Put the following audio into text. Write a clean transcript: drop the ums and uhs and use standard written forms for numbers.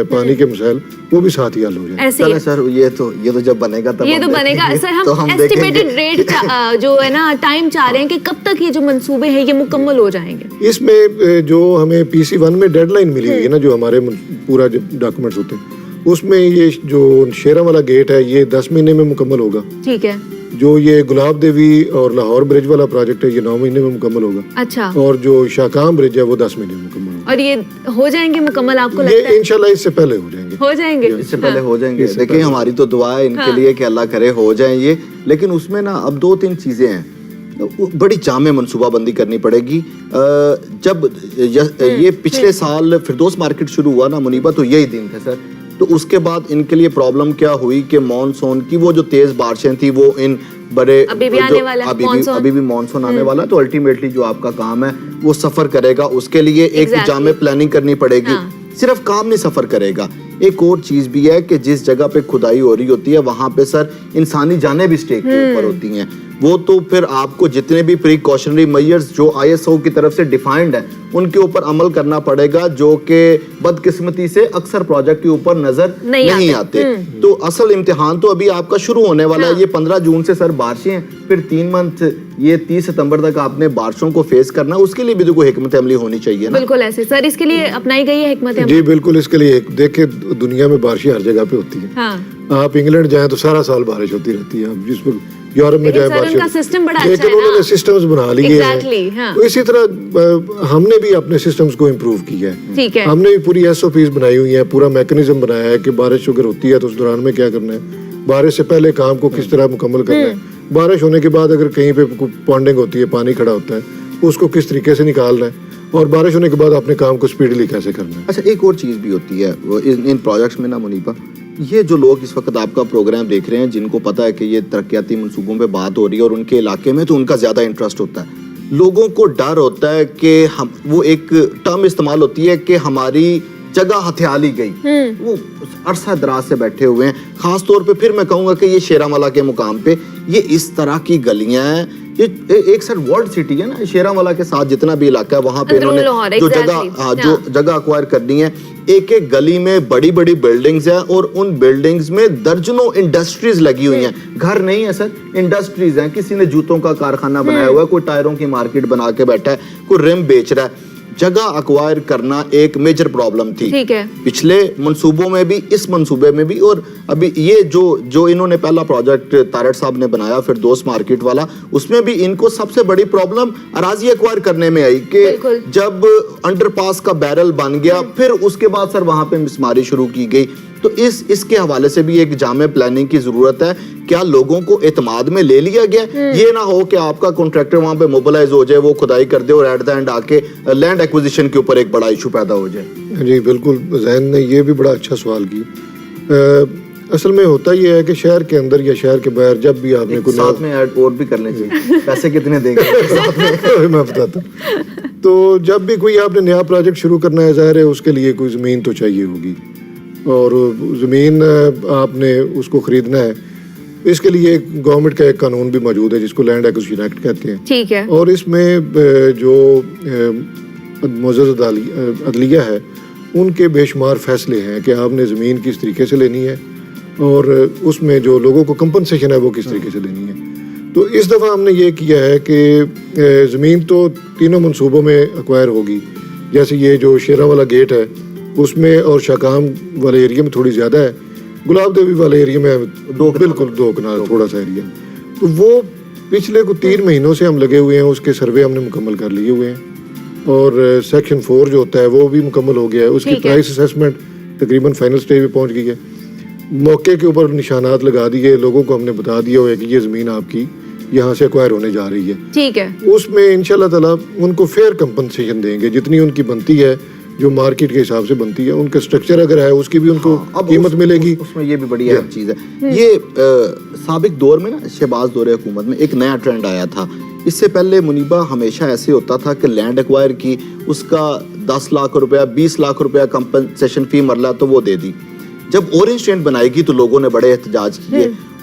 پانی کے مسائل وہ بھی ساتھ ہی حل ہو جائیں. چلیں سر یہ تو جب بنے گا تب یہ تو بنے گا سر. ہم ایسٹیمیٹڈ ریٹ جو ہے نا ٹائم چاہ رہے ہیں کہ کب تک یہ جو منصوبے ہیں یہ مکمل ہو جائیں گے. اس میں جو ہمیں PC1 میں ڈیڈ لائن ملی ہوئی ہے نا, جو ہمارے پورا ڈاکومنٹس ہوتے ہیں, اس میں یہ جو شیراں والا گیٹ ہے یہ 10 مہینے میں مکمل ہوگا. ٹھیک ہے. جو یہ گلاب دیوی اور لاہور برج والا پروجیکٹ ہے یہ 9 مہینے میں مکمل ہوگا. اچھا. اور جو شاکام برج ہے وہ 10 مہینے میں مکمل ہوگا. اور یہ ہو جائیں گے مکمل آپ کو لگتا ہے؟ یہ انشاءاللہ اس سے پہلے ہو جائیں گے. ہو جائیں گے اس سے پہلے ہو جائیں گے. دیکھیں ہماری تو دعا ہے ان کے لیے کہ اللہ کرے ہو جائیں یہ. لیکن اس میں نا اب 2-3 چیزیں ہیں, بڑی جامع منصوبہ بندی کرنی پڑے گی. جب یہ پچھلے سال فردوس مارکیٹ شروع ہوا نا منیبہ, تو یہی دن تھے سر. تو اس کے بعد ان کے لیے پرابلم کیا ہوئی کہ مانسون کی وہ جو تیز بارشیں تھیں وہ ان بڑے ابھی بھی مانسون آنے والا, تو الٹیمیٹلی جو آپ کا کام ہے وہ سفر کرے گا, اس کے لیے ایک جامع پلاننگ کرنی پڑے گی. صرف کام نہیں سفر کرے گا, ایک اور چیز بھی ہے کہ جس جگہ پہ کھدائی ہو رہی ہوتی ہے وہاں پہ سر انسانی جانیں بھی سٹیک کے اوپر ہوتی ہیں. وہ تو پھر آپ کو جتنے بھی پریکاشنری میئرز جو ISO کی طرف سے ڈیفائنڈ ہیں ان کے اوپر عمل کرنا پڑے گا, جو کہ بدقسمتی سے اکثر پروجیکٹ کے اوپر نظر نہیں آتے. تو اصل امتحان تو ابھی آپ کا شروع ہونے والا ہے. یہ 15 جون سے سر بارشیں ہیں, پھر 3 منتھ یہ 30 ستمبر تک آپ نے بارشوں کو فیس کرنا, اس کے لیے بھی تو کوئی حکمت عملی ہونی چاہیے نا. بالکل ایسے سر, اس کے لیے اپنائی گئی ہے حکمت عملی. جی بالکل, اس کے لیے دیکھیں دنیا میں بارشیں ہر جگہ پہ ہوتی ہیں. آپ انگلینڈ جائیں تو سارا سال بارش ہوتی رہتی ہے. آپ جس پر یورپ میں جائے بارش, لیکن انہوں نے سسٹمز بنا لیے ہیں. تو اسی طرح ہم نے بھی اپنے سسٹمز کو امپروو کیا ہے. ہم نے بھی پوری SOPs بنائی ہوئی ہیں, پورا میکنزم بنایا ہے کہ بارش اگر ہوتی ہے تو اس دوران میں کیا کرنا ہے, بارش سے پہلے کام کو کس طرح مکمل کرنا ہے, بارش ہونے کے بعد اگر کہیں پہ پونڈنگ ہوتی ہے, پانی کھڑا ہوتا ہے, اس کو کس طریقے سے نکالنا ہے, اور بارش ہونے کے بعد اپنے کام کو سپیڈلی کیسے کرنا ہے. اچھا ایک اور چیز بھی ہوتی ہے ان پروجیکٹس میں نا منیبہ, یہ جو لوگ اس وقت آپ کا پروگرام دیکھ رہے ہیں جن کو پتا ہے کہ یہ ترقیاتی منصوبوں پہ بات ہو رہی ہے اور ان کے علاقے میں تو ان کا زیادہ انٹرسٹ ہوتا ہے, لوگوں کو ڈر ہوتا ہے کہ وہ ایک ٹرم استعمال ہوتی ہے کہ ہماری جگہ ہتھیا لی گئی. وہ عرصہ دراز سے بیٹھے ہوئے ہیں, خاص طور پہ پھر میں کہوں گا کہ یہ شیراں والا کے مقام پہ یہ اس طرح کی گلیاں ہیں. یہ ایک سر ورلڈ سٹی ہے نا شیراں والا کے ساتھ جتنا بھی علاقہ ہے وہاں پہ انہوں نے جو جگہ ایکوائر کرنی ہے, ایک ایک گلی میں بڑی بڑی بلڈنگز ہیں اور ان بلڈنگز میں درجنوں انڈسٹریز لگی ہوئی ہیں. گھر نہیں ہے سر, انڈسٹریز ہیں. کسی نے جوتوں کا کارخانہ بنایا ہوا ہے, کوئی ٹائروں کی مارکیٹ بنا کے بیٹھا ہے, کوئی رم بیچ رہا ہے. جگہ ایکوائر کرنا ایک میجر پرابلم تھی پچھلے منصوبوں میں بھی, اس منصوبے میں بھی, اور ابھی یہ جو انہوں نے پہلا پروجیکٹ تارڑ صاحب نے بنایا فردوس مارکیٹ والا, اس میں بھی ان کو سب سے بڑی پرابلم اراضی ایکوائر کرنے میں آئی کہ جب انڈر پاس کا بیرل بن گیا پھر اس کے بعد سر وہاں پہ مسماری شروع کی گئی. تو اس کے حوالے سے بھی ایک جامع پلاننگ کی ضرورت ہے. کیا لوگوں کو اعتماد میں لے لیا گیا, یہ نہ ہو کہ آپ کا کنٹریکٹر وہاں پہ موبلائز ہو جائے, وہ کھدائی کر دے اور ایٹ دا اینڈ آ کے لینڈ ایکوزیشن کے اوپر ایک بڑا ایشو پیدا ہو جائے. جی بالکل, ذہن نے یہ بھی بڑا اچھا سوال کیا. اصل میں ہوتا یہ ہے کہ شہر کے اندر یا شہر کے باہر جب بھی آپ نے کوئی ساتھ میں ایڈ اور بھی کر لیں چاہیے, پیسے کتنے دیں گے میں بتاتا ہوں. تو جب بھی کوئی آپ نے نیا پروجیکٹ شروع کرنا ہے, ظاہر ہے اس کے لیے کوئی زمین تو چاہیے ہوگی, اور زمین آپ نے اس کو خریدنا ہے. اس کے لیے گورنمنٹ کا ایک قانون بھی موجود ہے جس کو لینڈ ایکوزیشن ایکٹ کہتے ہیں. ٹھیک ہے. اور اس میں جو معزز عدلیہ ہے ان کے بے شمار فیصلے ہیں کہ آپ نے زمین کس طریقے سے لینی ہے اور اس میں جو لوگوں کو کمپنسیشن ہے وہ کس طریقے سے لینی ہے. تو اس دفعہ ہم نے یہ کیا ہے کہ زمین تو تینوں منصوبوں میں ایکوائر ہوگی. جیسے یہ جو شیراں والا گیٹ ہے اس میں, اور شاکام والے ایریا میں تھوڑی زیادہ ہے, گلاب دیوی والے ایریا میں بالکل 2 کنال تھوڑا سا ایریا. تو وہ پچھلے 3 مہینوں سے ہم لگے ہوئے ہیں, اس کے سروے ہم نے مکمل کر لیے ہوئے ہیں, اور سیکشن 4 جو ہوتا ہے وہ بھی مکمل ہو گیا ہے. اس کی پرائس اسیسمنٹ تقریباً فائنل سٹیج پہ پہنچ گئی ہے. موقع کے اوپر نشانات لگا دیے, لوگوں کو ہم نے بتا دیا ہوا ہے کہ یہ زمین آپ کی یہاں سے ایکوائر ہونے جا رہی ہے. ٹھیک ہے. اس میں انشاءاللہ تعالیٰ ان کو فیئر کمپنسیشن دیں گے جتنی ان کی بنتی ہے, جو مارکیٹ کے حساب سے بنتی ہے. ان کا سٹرکچر اگر ہے اس کی بھی ان کو قیمت ملے گی. اس میں یہ بھی بڑی اہم چیز ہے. یہ سابق دور میں نا شہباز دور حکومت میں ایک نیا ٹرینڈ آیا تھا. اس سے پہلے منیبہ ہمیشہ ایسے ہوتا تھا کہ لینڈ ایکوائر کی, اس کا 10 لاکھ روپیہ 20 لاکھ روپیہ کمپنسیشن فی مرلہ تو وہ دے دی. جب اورنج ٹرینڈ بنائی گی تو لوگوں نے بڑے احتجاج کیے,